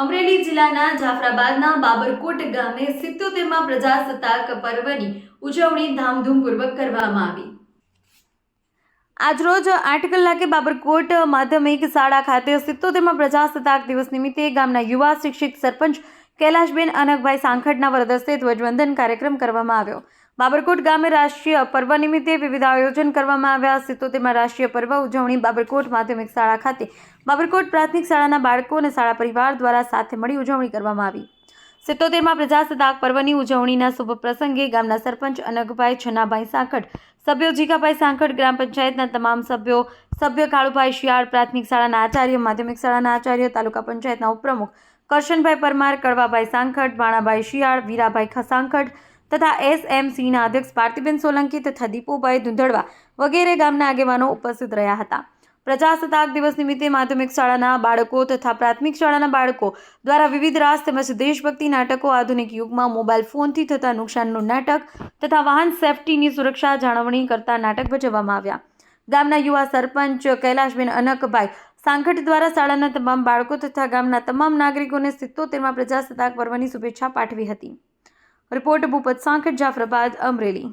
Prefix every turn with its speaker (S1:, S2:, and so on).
S1: અમરેલી જિલ્લાના જાફરાબાદના બાબરકોટ ગામે 77મા પ્રજાસત્તાક પર્વની ઉજવણી ધામધૂમપૂર્વક કરવામાં આવી। આજરોજ 8 કલાકે બાબરકોટ માધ્યમિક શાળા ખાતે 77મા પ્રજાસત્તાક દિવસ નિમિત્તે ગામના યુવા શિક્ષિત સરપંચ કૈલાશબેન અનકભાઈ સાંખટના વરદસ્તે ધ્વજવંદન કાર્યક્રમ કરવામાં આવ્યો। બાબરકોટ ગામે રાષ્ટ્રીય પર્વ નિમિત્તે વિવિધ આયોજન કરવામાં આવ્યા। 77મા રાષ્ટ્રીય પર્વ ઉજવણી બાબરકોટ માધ્યમિક શાળા ખાતે બાબરકોટ પ્રાથમિક શાળાના બાળકો અને શાળા પરિવાર દ્વારા સાથે મળી ઉજવણી કરવામાં આવી। 77મા પ્રજાસત્તાક પર્વની ઉજવણીના શુભ પ્રસંગે ગામના સરપંચ અનકભાઈ છનાભાઈ સાંખટ, સભ્યો જીગાભાઈ સાંખટ, ગ્રામ પંચાયતના તમામ સભ્યો, સભ્ય કાળુભાઈ શિયાળ, પ્રાથમિક શાળાના આચાર્ય, માધ્યમિક શાળાના આચાર્ય, તાલુકા પંચાયતના ઉપપ્રમુખ કરશનભાઈ પરમાર, કડવાભાઈ સાંખટ, ભાણાભાઈ શિયાળ, વીરાભાઈ સાંખટ તથા SMCના અધ્યક્ષ ભારતીબેન સોલંકી તથા દીપુભાઈ ધુંધળવા વગેરે ગામના આગેવાનો ઉપસ્થિત રહ્યા હતા। પ્રજાસત્તાક દિવસ નિમિત્તે માધ્યમિક શાળાના બાળકો તથા પ્રાથમિક શાળાના બાળકો દ્વારા વિવિધ રાસ તેમજ દેશભક્તિ નાટકો, આધુનિક યુગમાં મોબાઈલ ફોનથી થતા નુકસાનનું નાટક તથા વાહન સેફટીની સુરક્ષા જાળવણી કરતા નાટક ભજવવામાં આવ્યા। ગામના યુવા સરપંચ કૈલાશબેન અનકભાઈ સાંખટ દ્વારા શાળાના તમામ બાળકો તથા ગામના તમામ નાગરિકોને 77મા પ્રજાસત્તાક પર્વની શુભેચ્છા પાઠવી હતી। રિપોર્ટ ભૂપત સાંખટ, જાફરાબાદ, અમરેલી।